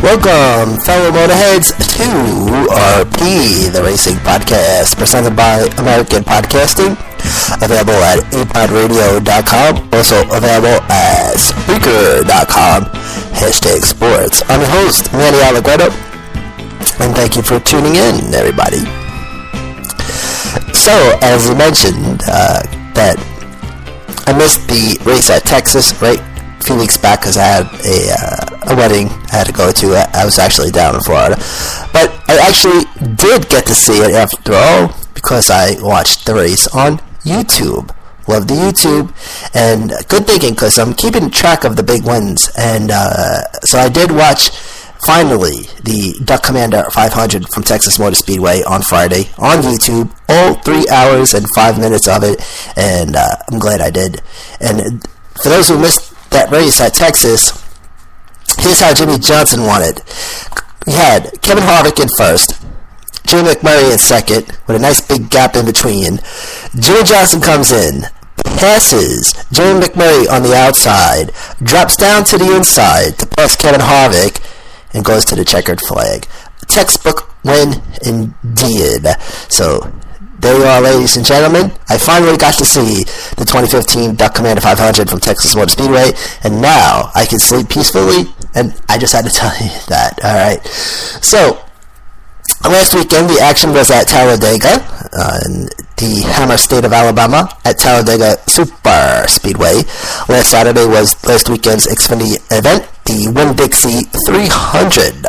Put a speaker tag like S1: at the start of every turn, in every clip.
S1: Welcome, fellow motorheads, to RP, the racing podcast, presented by American Podcasting, available at apodradio.com, also available at Spreaker.com, #sports. I'm your host, Manny Allegretto, and thank you for tuning in, everybody. So, as we mentioned, that I missed the race at Texas, right? A few weeks back because I had a wedding I had to go to. I was actually down in Florida, but I actually did get to see it after all because I watched the race on YouTube. Love the YouTube, and good thinking because I'm keeping track of the big wins, and so I did watch finally the Duck Commander 500 from Texas Motor Speedway on Friday on YouTube, all 3 hours and 5 minutes of it, and I'm glad I did. And for those who missed that race at Texas, here's how Jimmie Johnson won it. He had Kevin Harvick in first, Jimmy McMurray in second, with a nice big gap in between. Jimmie Johnson comes in, passes Jimmy McMurray on the outside, drops down to the inside to pass Kevin Harvick, and goes to the checkered flag. Textbook win indeed. So there you are, ladies and gentlemen. I finally got to see the 2015 Duck Commander 500 from Texas Motor Speedway, and now I can sleep peacefully, and I just had to tell you that, alright? So, last weekend the action was at Talladega, in the Hammer State of Alabama, at Talladega Super Speedway. Last Saturday was last weekend's Xfinity event, the Winn-Dixie 300.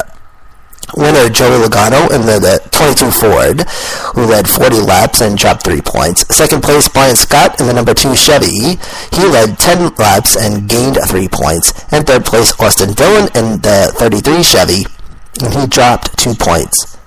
S1: Winner Joey Logano in the 22 Ford, who led 40 laps and dropped 3 points. Second place, Brian Scott in the number 2 Chevy. He led 10 laps and gained 3 points. And third place, Austin Dillon in the 33 Chevy, and he dropped 2 points.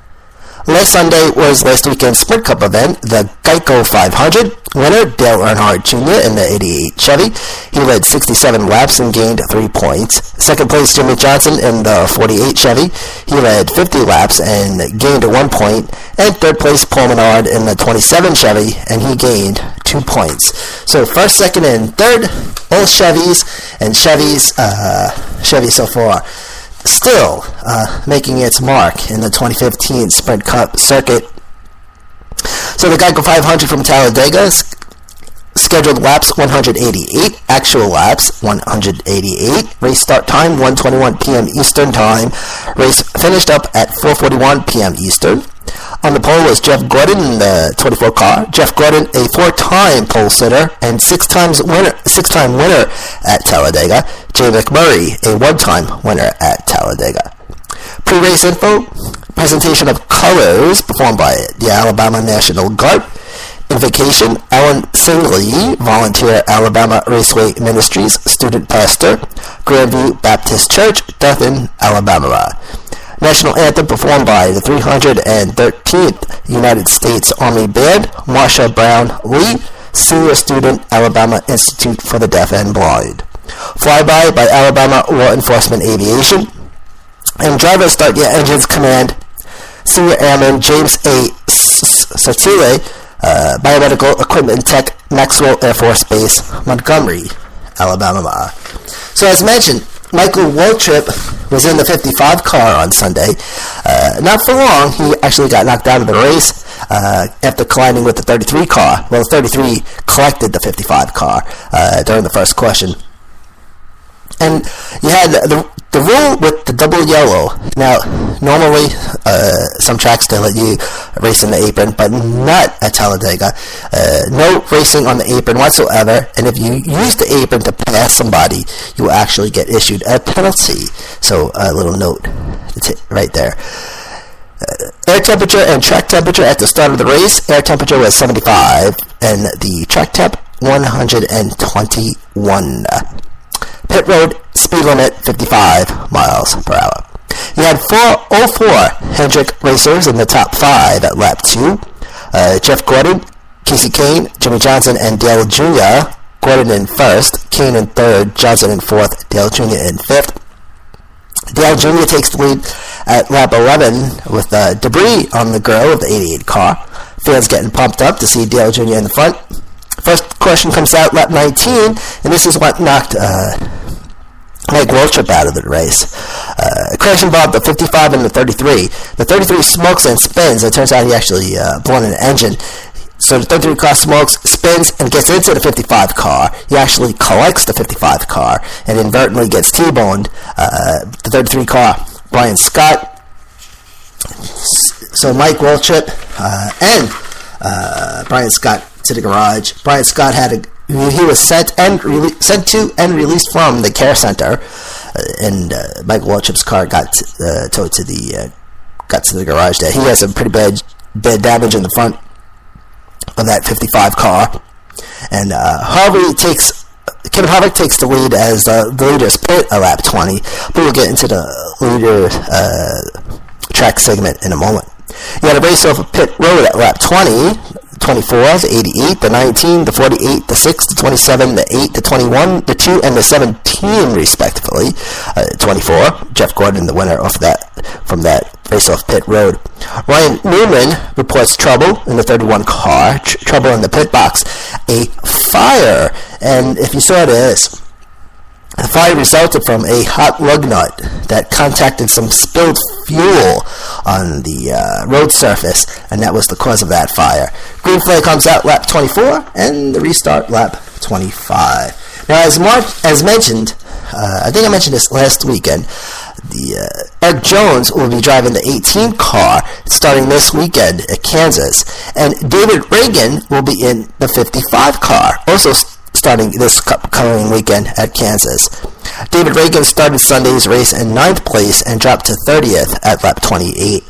S1: Last Sunday was last weekend's Sprint Cup event, the Geico 500. Winner, Dale Earnhardt Jr. in the 88 Chevy. He led 67 laps and gained 3 points. Second place, Jimmie Johnson in the 48 Chevy. He led 50 laps and gained 1 point. And third place, Paul Menard in the 27 Chevy, and he gained 2 points. So first, second, and third, all Chevys, and Chevy so far still making its mark in the 2015 Sprint Cup circuit. So the Geico 500 from Talladega, scheduled laps 188, actual laps 188, race start time 1:21 p.m. Eastern Time, race finished up at 4:41 p.m. Eastern. On the pole was Jeff Gordon in the 24 car. Jeff Gordon, a 4-time pole sitter and 6-time winner at Talladega. Jay McMurray, a 1-time winner at Talladega. Pre-race info, presentation of colors performed by the Alabama National Guard. Invocation, Alan Singley, volunteer, Alabama Raceway Ministries, student pastor, Grandview Baptist Church, Dothan, Alabama. National anthem performed by the 313th United States Army Band, Marsha Brown Lee, senior student, Alabama Institute for the Deaf and Blind. Flyby by Alabama Law Enforcement Aviation. And driver start your engines command, Senior Airman James A. Sartile, Biomedical Equipment Tech, Maxwell Air Force Base, Montgomery, Alabama. So as mentioned, Michael Waltrip was in the 55 car on Sunday. Not for long, he actually got knocked out of the race after colliding with the 33 car. Well, the 33 collected the 55 car during the first question. And you had the rule with the double yellow. Now, normally, some tracks they let you race in the apron, but not at Talladega. No racing on the apron whatsoever, and if you use the apron to pass somebody, you will actually get issued a penalty. So, a little note right there. Air temperature and track temperature at the start of the race. Air temperature was 75, and the track temp 121. Pit road speed limit 55 miles per hour. You had 404 Hendrick racers in the top 5 at lap 2. Jeff Gordon, Casey Kane, Jimmie Johnson, and Dale Jr. Gordon in first, Kane in third, Johnson in fourth, Dale Jr. in fifth. Dale Jr. takes the lead at lap 11 with debris on the grill of the 88 car. Fans getting pumped up to see Dale Jr. in the front. First question comes out lap 19, and this is what knocked Mike Waltrip out of the race. Crash involved the 55 and the 33. The 33 smokes and spins. It turns out he actually blown an engine. So the 33 car smokes, spins, and gets into the 55 car. He actually collects the 55 car and inadvertently gets T-boned. The 33 car, Brian Scott. So Mike Waltrip and Brian Scott to the garage. Brian Scott he was sent to and released from the care center, and Mike Waltrip's car got towed to the garage there. He has some pretty bad damage in the front of that 55 car, and Kevin Harvick takes the lead as the leader's pit at lap 20, but we'll get into the leader track segment in a moment. You had a race over pit road at lap 20, 24, the 88, the 19, the 48, the 6, the 27, the 8, the 21, the 2, and the 17, respectively. 24, Jeff Gordon, the winner from that race off pit road. Ryan Newman reports trouble in the 31 car, trouble in the pit box, a fire, and if you saw this, the fire resulted from a hot lug nut that contacted some spilled fuel on the road surface, and that was the cause of that fire. Green flag comes out lap 24, and the restart lap 25. Now, as mentioned, I think I mentioned this last weekend, Eric Jones will be driving the 18 car starting this weekend at Kansas, and David Reagan will be in the 55 car, also starting this coming weekend at Kansas. David Reagan started Sunday's race in 9th place and dropped to 30th at lap 28.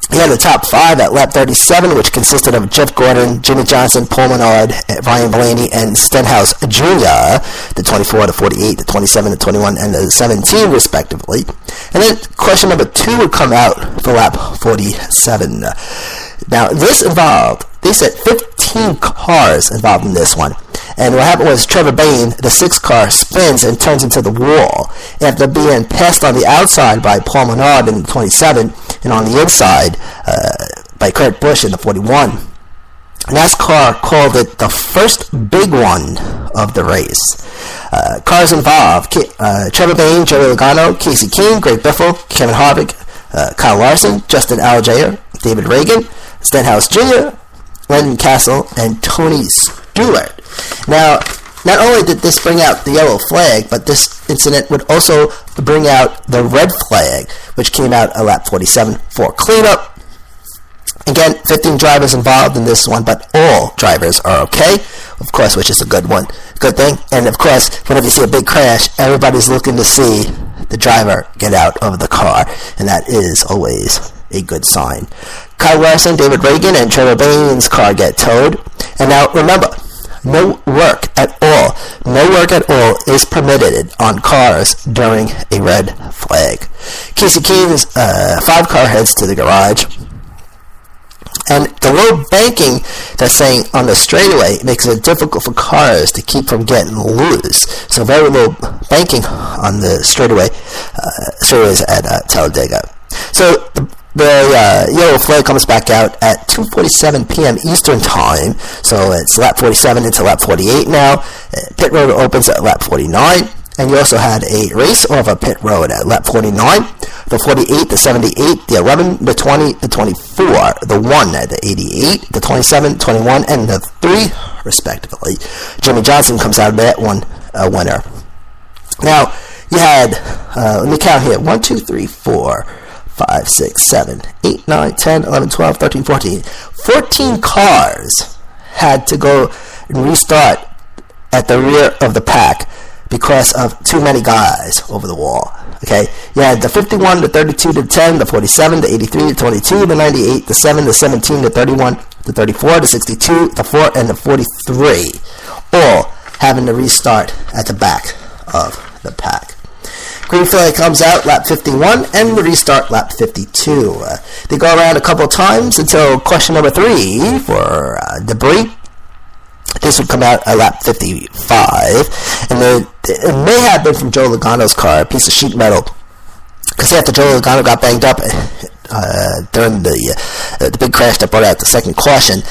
S1: He had the top 5 at lap 37, which consisted of Jeff Gordon, Jimmy Johnson, Paul Menard, Ryan Blaney, and Stenhouse Jr., the 24, the 48, the 27, the 21, and the 17, respectively. And then question number 2 would come out for lap 47. Now, this involved, they said 15 cars involved in this one. And what happened was Trevor Bayne, the 6th car, spins and turns into the wall after being passed on the outside by Paul Menard in the 27 and on the inside by Kurt Busch in the 41. NASCAR called it the first big one of the race. Cars involved Trevor Bayne, Joey Logano, Casey King, Greg Biffle, Kevin Harvick, Kyle Larson, Justin Allgaier, David Reagan, Stenhouse Jr., Landon Castle, and Tony Stewart. Now, not only did this bring out the yellow flag, but this incident would also bring out the red flag, which came out at lap 47 for cleanup. Again, 15 drivers involved in this one, but all drivers are okay, of course, which is a good thing. And of course, whenever you see a big crash, everybody's looking to see the driver get out of the car, and that is always a good sign. Kyle Larson, David Reagan, and Trevor Bayne's car get towed. And now remember, no work at all is permitted on cars during a red flag. Casey King's 5 car heads to the garage. And the low banking that's saying on the straightaway makes it difficult for cars to keep from getting loose. So very low banking on the straightaways at Talladega. So the yellow flag comes back out at 2:47 p.m. Eastern Time, so it's lap 47 into lap 48 now. Pit road opens at lap 49, and you also had a race over pit road at lap 49. The 48, the 78, the 11, the 20, the 24, the 1, the 88, the 27, 21, and the 3, respectively. Jimmy Johnson comes out of that one a winner. Now, you had, let me count here, 1, 2, 3, 4, 5, 6, 7, 8, 9, 10, 11, 12, 13, 14. 14 cars had to go and restart at the rear of the pack because of too many guys over the wall. Okay, you had the 51, the 32, the 10, the 47, the 83, the 22, the 98, the 7, the 17, the 31, the 34, the 62, the 4, and the 43, all having to restart at the back of the pack. Green flag comes out lap 51 and the restart lap 52. They go around a couple of times until question number 3 for debris. This would come out at lap 55, and it may have been from Joe Logano's car, a piece of sheet metal, because after Joe Logano got banged up during the big crash that brought out the second caution,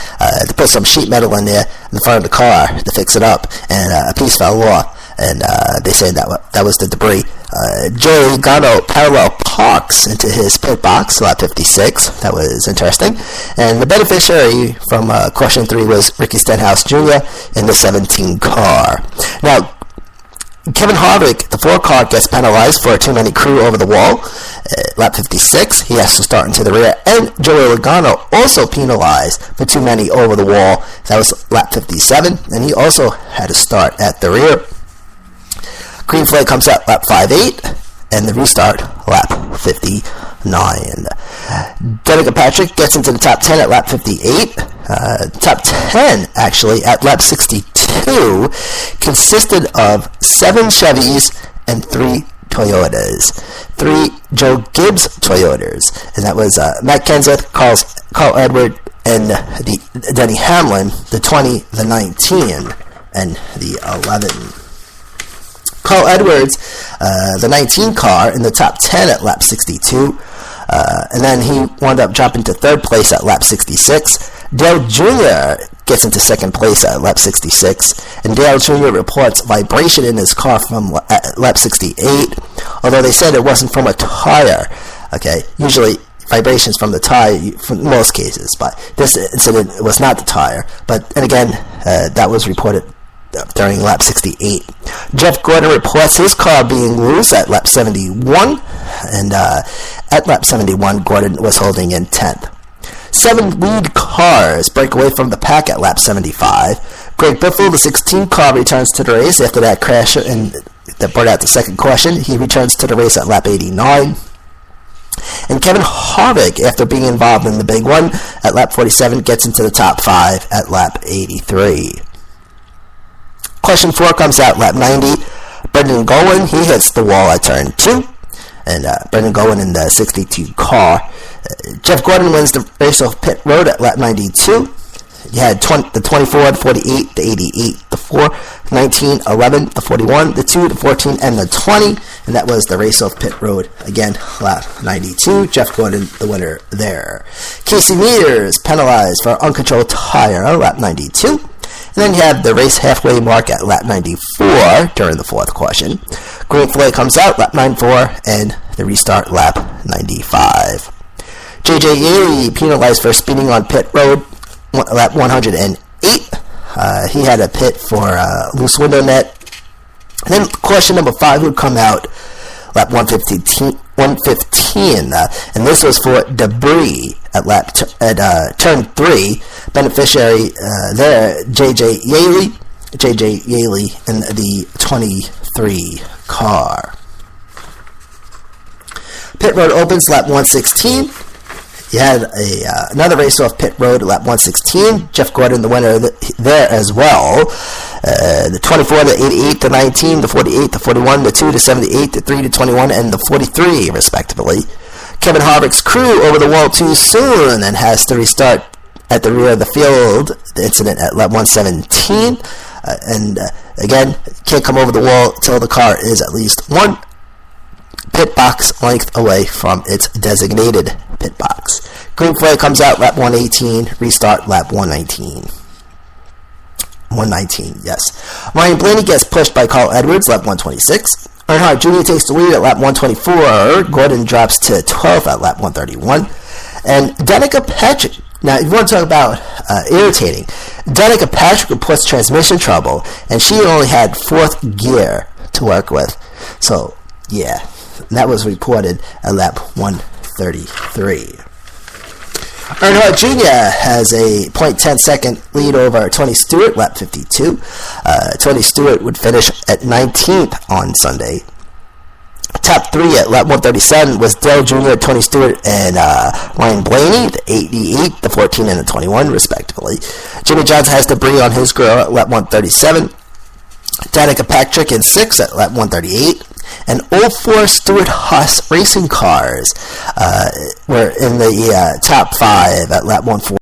S1: they put some sheet metal in there in the front of the car to fix it up, and a piece fell off. and they say that was the debris. Joey Logano parallel parks into his pit box, lap 56. That was interesting. And the beneficiary from question 3 was Ricky Stenhouse Jr. in the 17 car. Now, Kevin Harvick, the 4 car, gets penalized for too many crew over the wall. Lap 56, he has to start into the rear. And Joey Logano also penalized for too many over the wall. That was lap 57, and he also had to start at the rear. Green flag comes out lap 58, and the restart lap 59. Danica Patrick gets into the top 10 at lap 58. Top 10, actually, at lap 62, consisted of 7 Chevys and 3 Toyotas. 3 Joe Gibbs Toyotas. And that was Matt Kenseth, Carl Edward, and Denny Hamlin, the 20, the 19, and the 11. Carl Edwards, the 19 car, in the top 10 at lap 62. And then he wound up dropping to 3rd place at lap 66. Dale Jr. gets into 2nd place at lap 66. And Dale Jr. reports vibration in his car from lap 68. Although they said it wasn't from a tire. Okay, usually vibrations from the tire for most cases. But this incident was not the tire. And again, that was reported during lap 68. Jeff Gordon reports his car being loose at lap 71, and at lap 71, Gordon was holding in 10th. 7 lead cars break away from the pack at lap 75. Greg Biffle, the 16 car, returns to the race after that crash that brought out the second caution. He returns to the race at lap 89. And Kevin Harvick, after being involved in the big one at lap 47, gets into the top 5 at lap 83. Question 4 comes out lap 90. Brendan Gowen, he hits the wall at turn 2. And Brendan Gowen in the 62 car. Jeff Gordon wins the race off pit road at lap 92. You had the 24, the 48, the 88, the 4, 19, 11, the 41, the 2, the 14, and the 20. And that was the race off pit road. Again, lap 92. Jeff Gordon, the winner there. Casey Mears penalized for uncontrolled tire on lap 92. And then you have the race halfway mark at lap 94 during the 4th caution. Green flag comes out lap 94 and the restart lap 95. JJ Yeley penalized for speeding on pit road lap 108. He had a pit for loose window net. And then caution number 5 would come out lap 115, and this was for debris at turn 3. Beneficiary there, JJ Yeley in the 23 car. Pit road opens lap 116. You had another race off pit road at lap 116. Jeff Gordon, the winner there as well. The 24, the 88, the 19, the 48, the 41, the 2, the 78, the 3, the 21, and the 43, respectively. Kevin Harvick's crew over the wall too soon and has to restart at the rear of the field. The incident at lap 117. Again, can't come over the wall till the car is at least 1 pit box length away from its designated pit box. Green flag comes out lap 118, restart lap 119. 119, yes. Ryan Blaney gets pushed by Carl Edwards, lap 126. Earnhardt Jr. takes the lead at lap 124. Gordon drops to 12th at lap 131. And Danica Patrick, now if you want to talk about irritating, Danica Patrick reports transmission trouble, and she only had 4th gear to work with. So, yeah, that was reported at lap 133. Earnhardt Jr. has a 0.10 second lead over Tony Stewart, lap 52. Tony Stewart would finish at 19th on Sunday. Top 3 at lap 137 was Dale Jr., Tony Stewart, and Ryan Blaney, the 88, the 14, and the 21, respectively. Jimmy Johnson has debris on his grill at lap 137. Danica Patrick in 6th at lap 138. And all 4 Stewart-Haas racing cars were in the top 5 at lap 140.